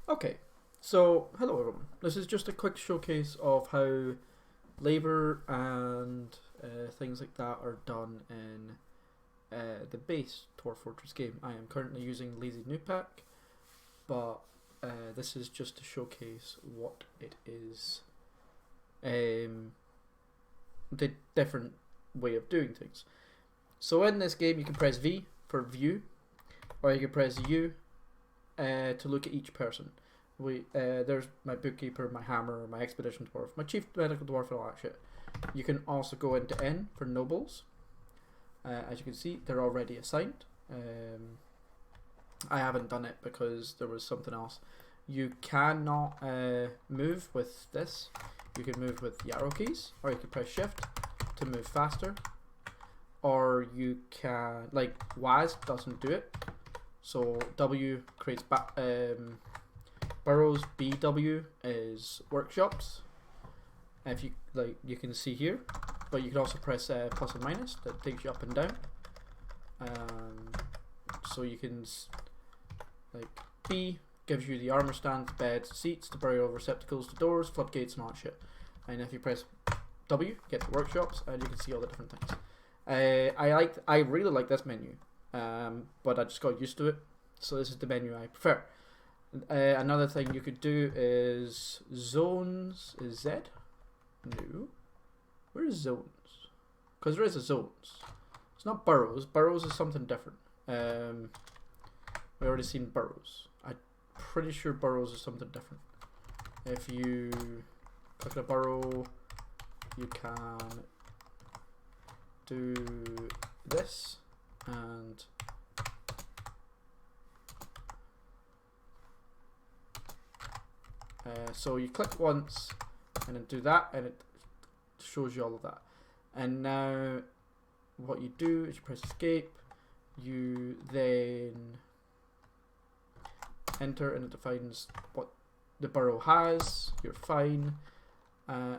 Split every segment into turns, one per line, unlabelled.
Okay, so hello everyone. This is just a quick showcase of how labour and things like that are done in the base Dwarf Fortress game. I am currently using Lazy New Pack, but this is just to showcase what it is. The different way of doing things. So in this game you can press V for view, or you can press U to look at each person. There's my bookkeeper, my hammer, my expedition dwarf, my chief medical dwarf, and all that shit. You can also go into N for nobles. As you can see, they're already assigned. I haven't done it because there was something else. You cannot move with this. You can move with the arrow keys, or you can press shift to move faster, or you can, like, WAS doesn't do it. So W creates burrows, BW is workshops. If you like, you can see here, but you can also press plus and minus that takes you up and down. So you can, like, B gives you the armor stands, beds, seats, the burial receptacles, the doors, floodgates, and all that shit. And if you press W, you get the workshops, and you can see all the different things. I really like this menu, but I just got used to it. So this is the menu I prefer. Another thing you could do is zones. Is Z? No. Where is zones? Because there is a zones. It's not burrows. Burrows is something different. We already seen burrows. I'm pretty sure burrows is something different. If you click a burrow, you can do this and so you click once and then do that, and it shows you all of that. And now what you do is you press escape, you then enter, and it defines what the borough has. You're fine.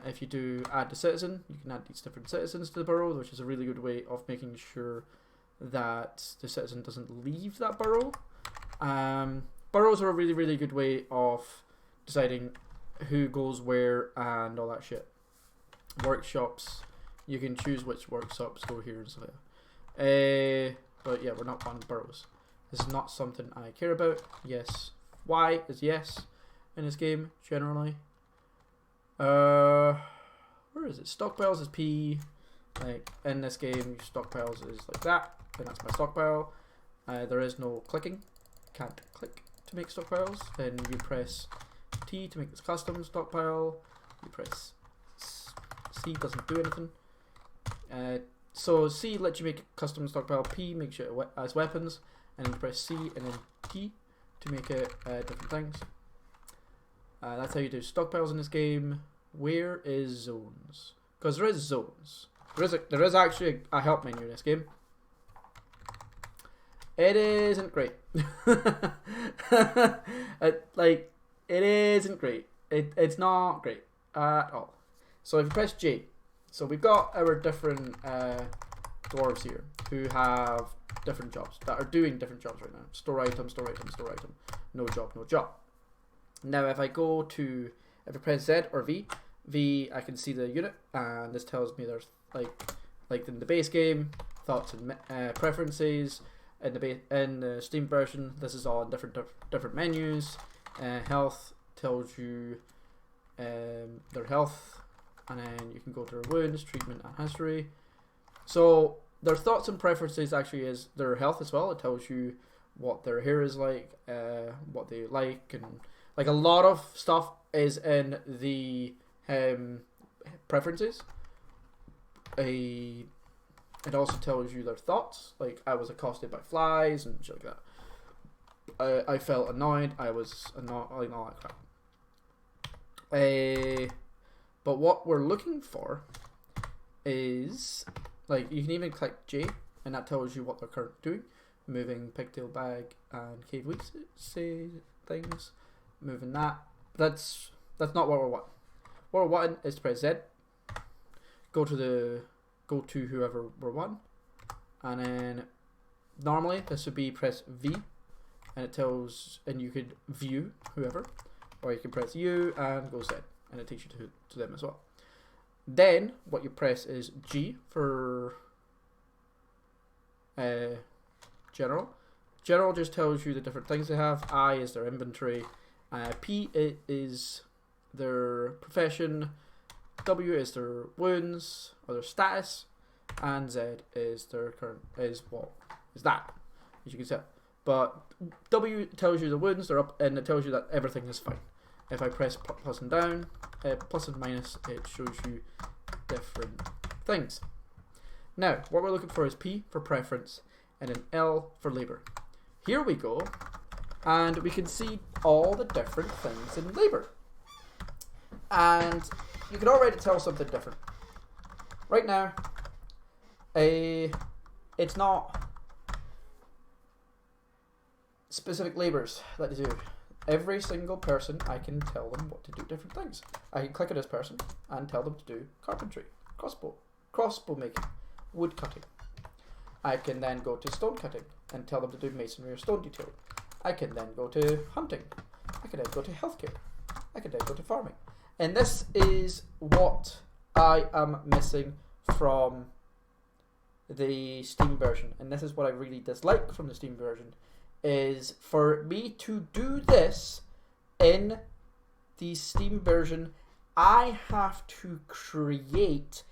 If you do add the citizen, you can add these different citizens to the borough, which is a really good way of making sure that the citizen doesn't leave that borough. Boroughs are a really good way of deciding who goes where and all that shit. Workshops, you can choose which workshops go here and so on. But yeah, we're not on boroughs. This is not something I care about. Yes, Y is yes in this game generally. Where is it? Stockpiles is P. Like in this game, stockpiles is like that, and that's my stockpile. There is no clicking. Can't click to make stockpiles. Then you press T to make this custom stockpile. You press C, doesn't do anything. So C lets you make a custom stockpile. P makes it as weapons, and then you press C and then T to make it different things. That's how you do stockpiles in this game. Where is zones? Because there is zones. There is actually a help menu in this game. It isn't great. It isn't great. It's not great at all. So if you press J, so we've got our different dwarves here who have different jobs that are doing different jobs right now. Store item, store item, store item. No job, no job. Now if I press Z or V, I can see the unit, and this tells me there's like in the base game, thoughts and preferences. In the Steam version, this is all in different menus. Health tells you their health, and then you can go to their wounds, treatment, and history. So their thoughts and preferences actually is their health as well. It tells you what their hair is like, what they like, and like a lot of stuff is in the preferences. It also tells you their thoughts, like I was accosted by flies and shit like that. I felt annoyed. I was annoyed, like all that crap. But what we're looking for is, like, you can even click J, and that tells you what they're currently doing. Moving pigtail bag and cave weeks say things. Moving that. That's not what we're wanting. What we're wanting is to press Z. Go to whoever we're wanting, and then normally this would be press V and it tells, and you could view whoever, or you can press U and go Z, and it takes you to them as well. Then what you press is G for general. General just tells you the different things they have. I is their inventory. P is their profession. W is their wounds or their status, and Z is their current is that, as you can see. But W tells you the wounds, they're up, and it tells you that everything is fine. If I press plus and down, plus and minus, it shows you different things. Now, what we're looking for is P for preference and an L for labor. Here we go, and we can see all the different things in labor. And you can already tell something different. Right now, it's not specific labors that they do. Every single person, I can tell them what to do different things. I can click on this person and tell them to do carpentry, crossbow making, wood cutting. I can then go to stone cutting and tell them to do masonry or stone detailing. I can then go to hunting. I can then go to healthcare. I can then go to farming. And this is what I am missing from the Steam version. And this is what I really dislike from the Steam version. Is for me to do this in the Steam version, I have to create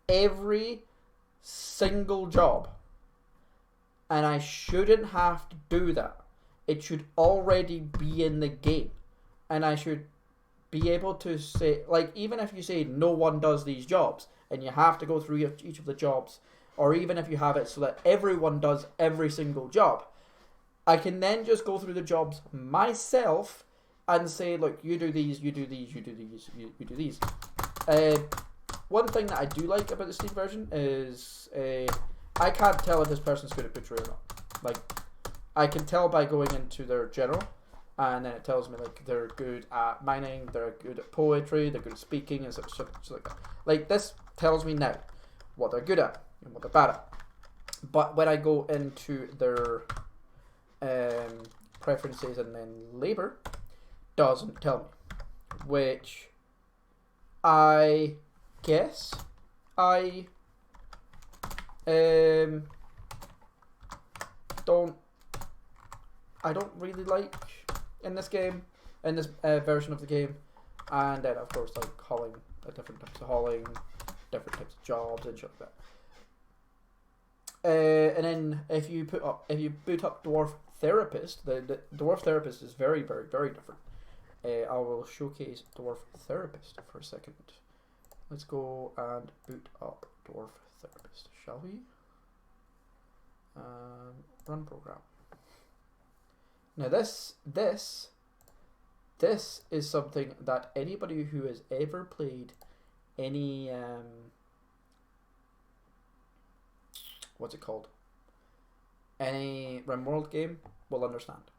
every single job. And I shouldn't have to do that. It should already be in the game. And I should be able to say, like, even if you say no one does these jobs, and you have to go through each of the jobs, or even if you have it so that everyone does every single job, I can then just go through the jobs myself and say, look, you do these, you do these, you do these, you do these. One thing that I do like about the Steam version is I can't tell if this person's good at butchery or not. Like, I can tell by going into their general, and then it tells me like they're good at mining, they're good at poetry, they're good at speaking, and stuff like that. Like, this tells me now what they're good at and what they're bad at. But when I go into their preferences and then labor, doesn't tell me, which I guess I don't really like in this game, in this version of the game. And then of course like hauling, different types of hauling, different types of jobs and shit like that. And then if you boot up Dwarf Therapist, the Dwarf Therapist is very, very, very different. I will showcase Dwarf Therapist for a second. Let's go and boot up Dwarf Therapist, shall we? Run program. Now this is something that anybody who has ever played any what's it called? Any RimWorld game will understand.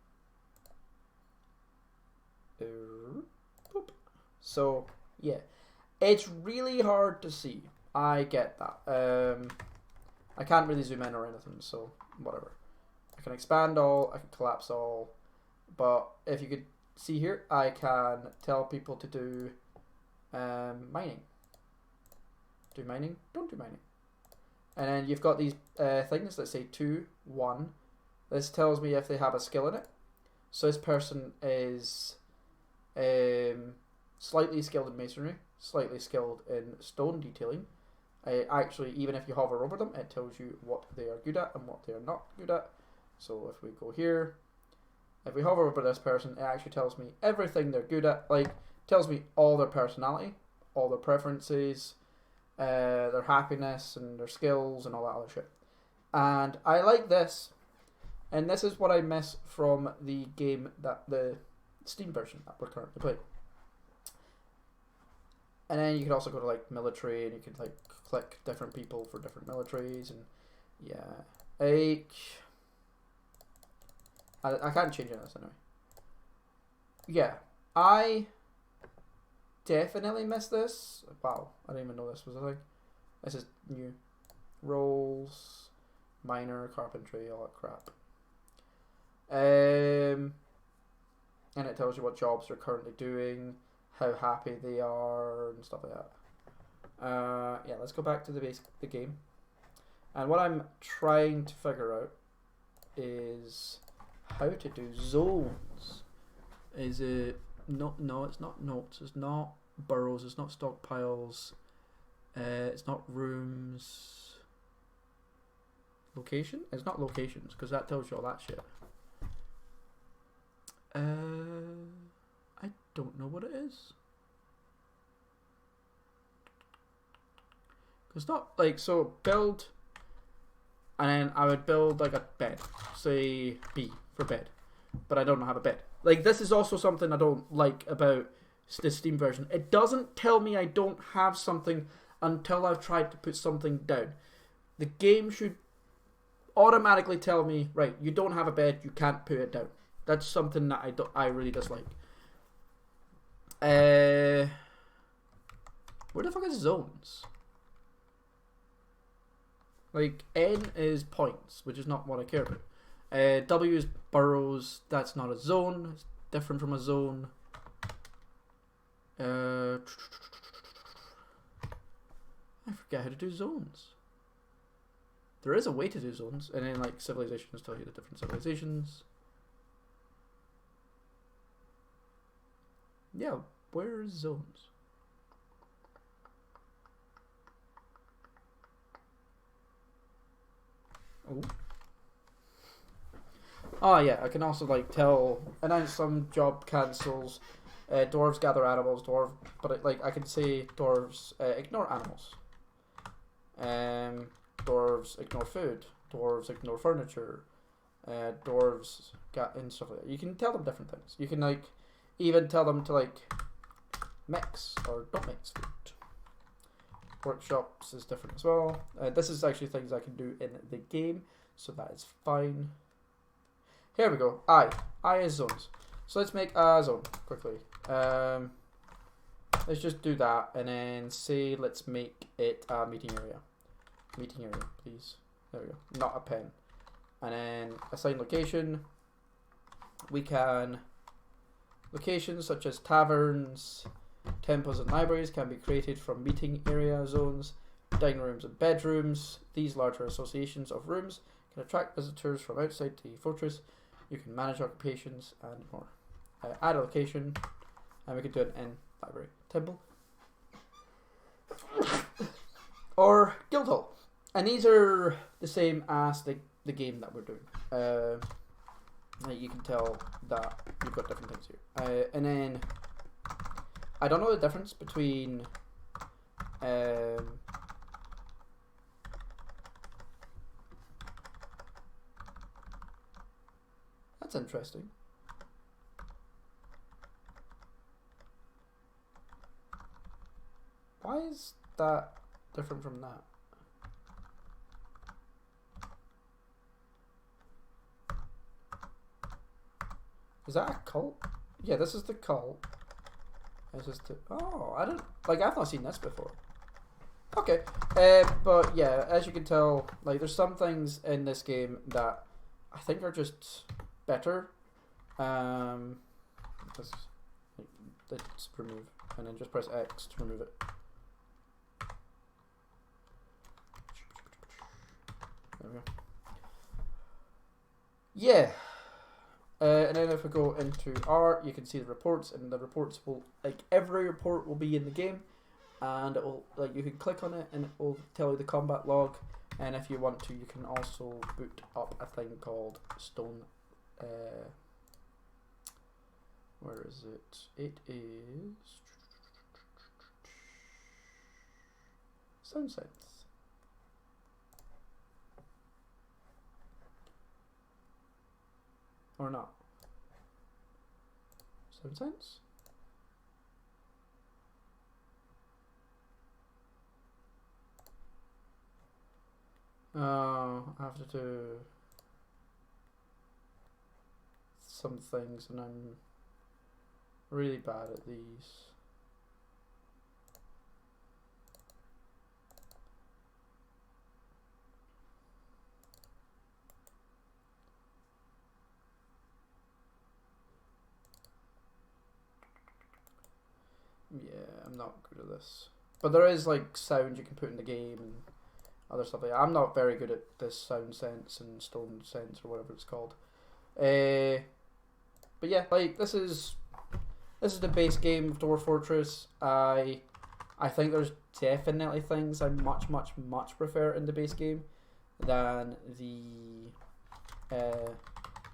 So yeah, it's really hard to see. I get that. I can't really zoom in or anything, so whatever. I can expand all, I can collapse all, but if you could see here, I can tell people to do mining. Do mining, don't do mining. And then you've got these things that say 2, 1. This tells me if they have a skill in it. So this person is slightly skilled in masonry, slightly skilled in stone detailing. Actually, even if you hover over them, it tells you what they are good at and what they are not good at. So if we go here, if we hover over this person, it actually tells me everything they're good at. Like, tells me all their personality, all their preferences, their happiness and their skills and all that other shit. And I like this, and this is what I miss from the game, that the Steam version that we're currently playing. And then you can also go to like military, and you can like click different people for different militaries, and yeah, I can't change this anyway. Yeah, I definitely miss this. Wow, I didn't even know this was a thing. This is new. Roles, miner, carpentry, all that crap. And it tells you what jobs they're currently doing, how happy they are, and stuff like that. Yeah, let's go back to the game. And what I'm trying to figure out is how to do zones. Is it not? No, it's not notes. It's not burrows. It's not stockpiles. It's not rooms. Location? It's not locations because that tells you all that shit. I don't know what it is. It's not like, so build, and then I would build like a bed, say B for bed, but I don't have a bed. Like, this is also something I don't like about the Steam version. It doesn't tell me I don't have something until I've tried to put something down. The game should automatically tell me, right, you don't have a bed, you can't put it down. That's something that I really dislike. Where the fuck is zones? Like, N is points, which is not what I care about. W is burrows. That's not a zone. It's different from a zone. I forget how to do zones. There is a way to do zones, and then like civilizations tell you the different civilizations. Yeah, where is zones? Oh yeah, I can also like tell, announce some job cancels. Dwarves gather animals. But like I can say dwarves ignore animals. Dwarves ignore food. Dwarves ignore furniture. Dwarves and stuff like that. You can tell them different things. You can like even tell them to like mix or don't mix food. Workshops is different as well. This is actually things I can do in the game, so that is fine. Here we go. I is zones. So let's make a zone quickly. Let's just do that, and then say let's make it a meeting area. Meeting area, please. There we go. Not a pen. And then assign location. We can locations such as taverns, temples, and libraries can be created from meeting area zones, dining rooms, and bedrooms. These larger associations of rooms can attract visitors from outside the fortress. You can manage occupations and more. Add a location, and we can do it in library, temple, or guild hall. And these are the same as the game that we're doing. You can tell that you've got different things here. And then I don't know the difference between that's interesting. Why is that different from that? Is that a cult? Yeah, this is the cult. This is the... Oh, I don't... Like, I've not seen this before. Okay. But, yeah, as you can tell, like, there's some things in this game that I think are just better. Let's remove. And then just press X to remove it. There we go. Yeah. And then if we go into R, you can see the reports, and the reports will, like, every report will be in the game, and it will, like, you can click on it and it will tell you the combat log, and if you want to, you can also boot up a thing called Stone, where is it? It is Sound Sense. Or not? Sound Sense? Oh, I have to do some things, and I'm really bad at these. not good at this. But there is like sound you can put in the game and other stuff like that. I'm not very good at this sound sense and stone sense or whatever it's called. But yeah, like this is the base game of Dwarf Fortress. I think there's definitely things I much prefer in the base game than the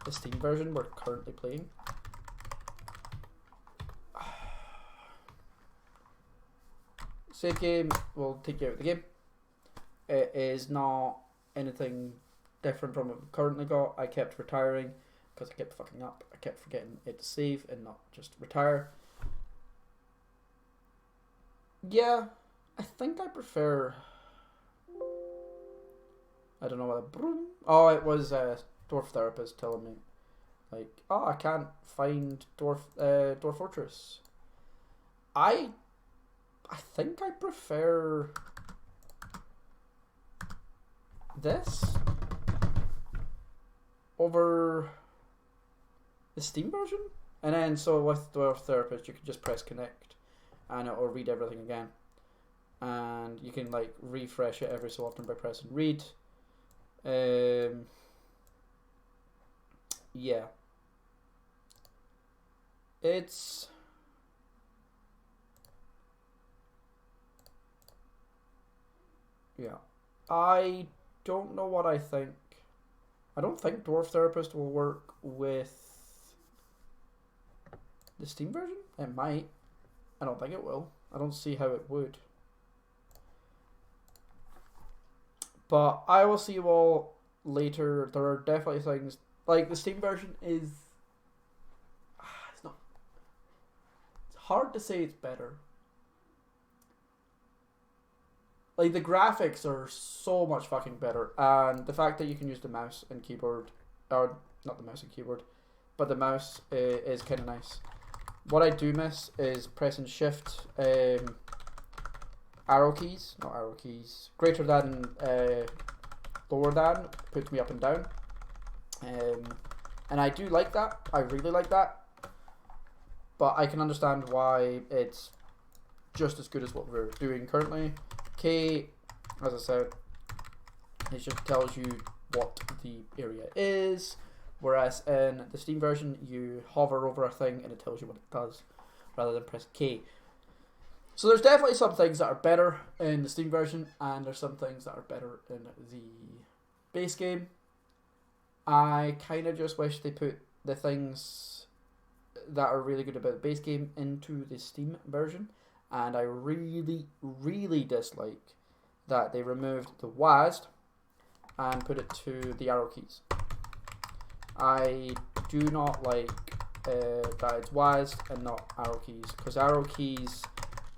Steam version we're currently playing. Save game will take you out of the game. It is not anything different from what we've currently got. I kept retiring because I kept fucking up. I kept forgetting it to save and not just retire. Yeah, I think I prefer... I don't know what... Oh, it was Dwarf Therapist telling me, like, oh, I can't find Dwarf Fortress. I think I prefer this over the Steam version. And then so with Dwarf Therapist you can just press connect and it will read everything again. And you can like refresh it every so often by pressing read. Yeah. It's... yeah. I don't know what I think. I don't think Dwarf Therapist will work with the Steam version. It might. I don't think it will. I don't see how it would. But I will see you all later. There are definitely things like the Steam version is... it's not... it's hard to say it's better. Like, the graphics are so much fucking better, and the fact that you can use the mouse and keyboard, or not the mouse and keyboard, but the mouse is kind of nice. What I do miss is pressing shift, arrow keys, not arrow keys, greater than, lower than, puts me up and down. And I do like that, I really like that, but I can understand why it's just as good as what we're doing currently. K, as I said, it just tells you what the area is, whereas in the Steam version you hover over a thing and it tells you what it does rather than press K. So there's definitely some things that are better in the Steam version and there's some things that are better in the base game. I kind of just wish they put the things that are really good about the base game into the Steam version. And I really dislike that they removed the WASD and put it to the arrow keys. I do not like that it's WASD and not arrow keys, because arrow keys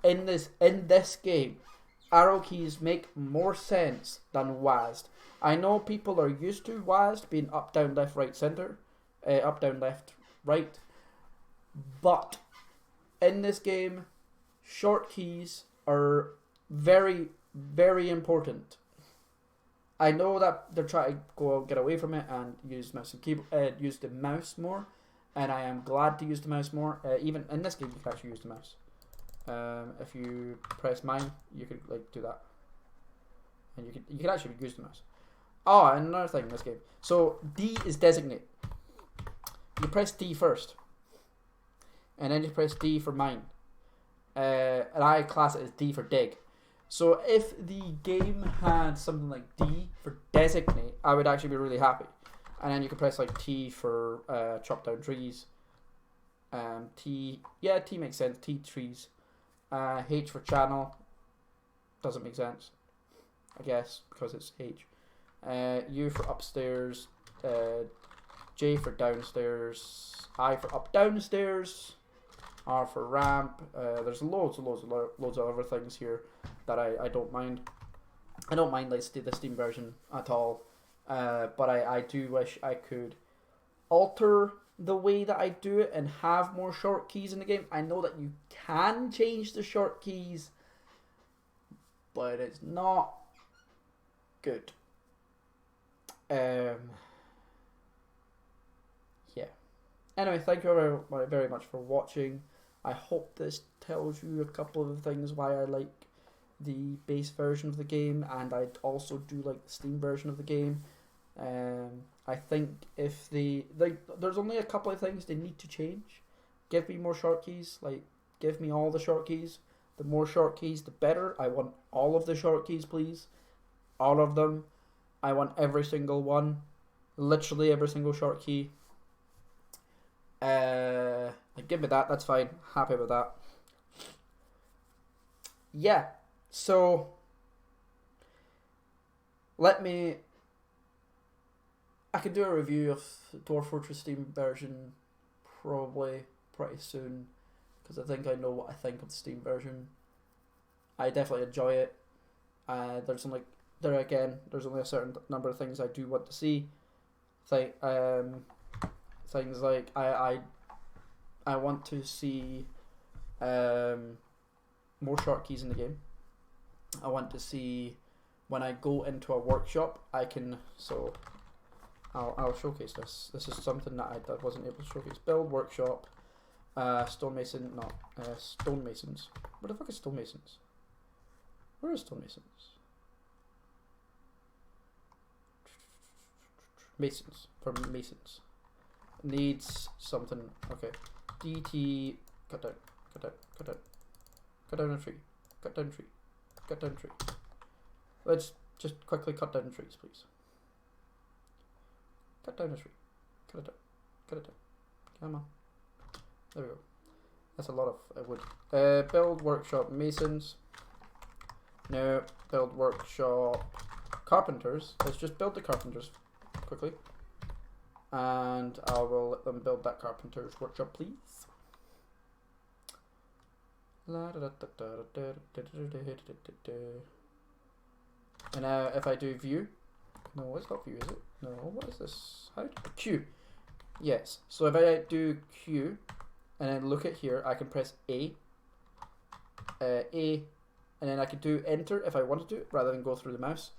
in this game, arrow keys make more sense than WASD. I know people are used to WASD being up, down, left, right, center, up, down, left, right, but in this game, short keys are very important. I know that they're trying to get away from it and use mouse and keyboard, use the mouse more, and I am glad to use the mouse more. Even in this game, you can actually use the mouse. If you press mine, you could like do that, and you can actually use the mouse. Oh, and another thing in this game. So D is designate. You press D first, and then you press D for mine. And I class it as D for dig. So if the game had something like D for designate, I would actually be really happy. And then you can press like T for chop down trees. T makes sense. T trees. H for channel. Doesn't make sense, I guess, because it's H. U for upstairs. J for downstairs. I for up downstairs. R for ramp. There's loads of other things here that I don't mind. I don't mind like the Steam version at all. But I do wish I could alter the way that I do it and have more short keys in the game. I know that you can change the short keys, but it's not good. Yeah. Anyway, thank you very much for watching. I hope this tells you a couple of things why I like the base version of the game, and I also do like the Steam version of the game. I think if there's only a couple of things they need to change. Give me more short keys, like give me all the short keys. The more short keys, the better. I want all of the short keys, please. All of them. I want every single one. Literally every single short key. Give me that, that's fine. Happy with that. Yeah, so I could do a review of Dwarf Fortress Steam version probably pretty soon, because I think I know what I think of the Steam version. I definitely enjoy it. There's only a certain number of things I do want to see. Things like I want to see more short keys in the game. I want to see when I go into a workshop, I'll showcase this. This is something that I wasn't able to showcase. Build workshop, stonemasons. Where the fuck is stonemasons? Where is stonemasons? Masons, for masons. Needs something. Okay. DT, cut down a tree. Cut down tree. Let's just quickly cut down trees, please. Cut down a tree. Cut it down. Come on. There we go. That's a lot of wood. Build workshop masons. No. Build workshop carpenters. Let's just build the carpenters quickly. And I will let them build that carpenter's workshop, please. And now if I do view, no, it's not view, is it? No, what is this? How do Q? Yes. So if I do Q and then look at here, I can press A, and then I could do enter if I wanted to, rather than go through the mouse.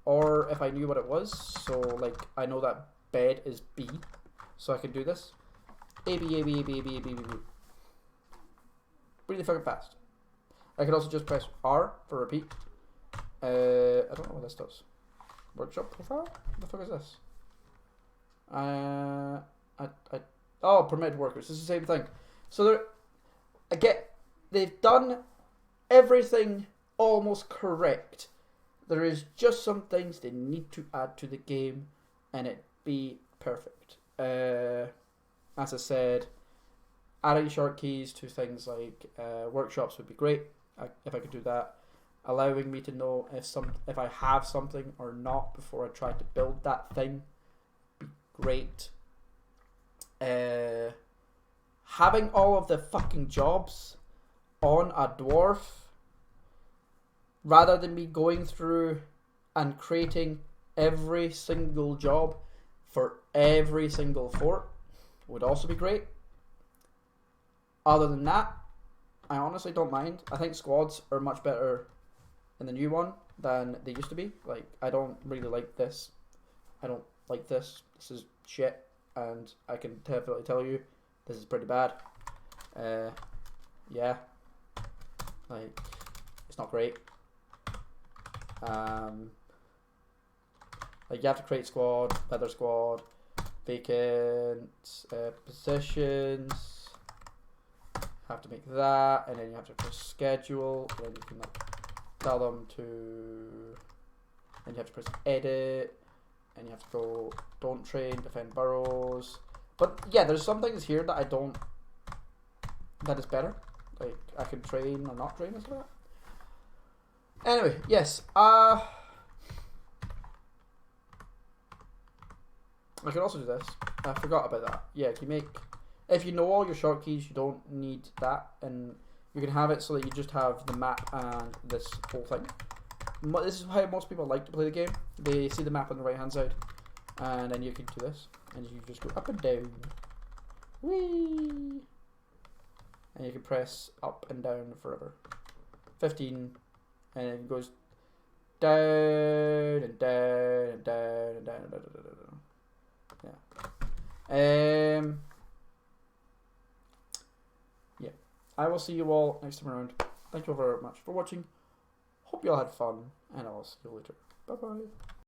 Or if I knew what it was, so like I know that bed is B, so I can do this. A, B, A, B, A, B, A, B, A, B, A, B, B. Really fucking fast. I can also just press R for repeat. I don't know what this does. Workshop profile? What the fuck is this? Oh, permitted workers. It's the same thing. So they've done everything almost correct. There is just some things they need to add to the game, and it be perfect. As I said, adding short keys to things like workshops would be great. If I could do that, allowing me to know if I have something or not before I try to build that thing, be great. Having all of the fucking jobs on a dwarf, rather than me going through and creating every single job for every single fort, would also be great. Other than that, I honestly don't mind. I think squads are much better in the new one than they used to be. Like, I don't really like this. I don't like this. This is shit, and I can definitely tell you this is pretty bad. Yeah, like, it's not great. Like, you have to create squad, feather squad, vacant positions. Have to make that, and then you have to press schedule, and then you can like tell them to, and you have to press edit, and you have to go don't train, defend burrows. But yeah, there's some things here that that is better. Like, I can train or not train and stuff like that. Anyway, yes, I can also do this. I forgot about that. Yeah, you make, if you know all your short keys, you don't need that, and you can have it so that you just have the map and this whole thing. This is how most people like to play the game. They see the map on the right hand side, and then you can do this, and you just go up and down. Whee! And you can press up and down forever. 15, and it goes down and down and down and down and down and down. Yeah. Yeah. I will see you all next time around. Thank you all very much for watching. Hope you all had fun, and I'll see you later. Bye bye.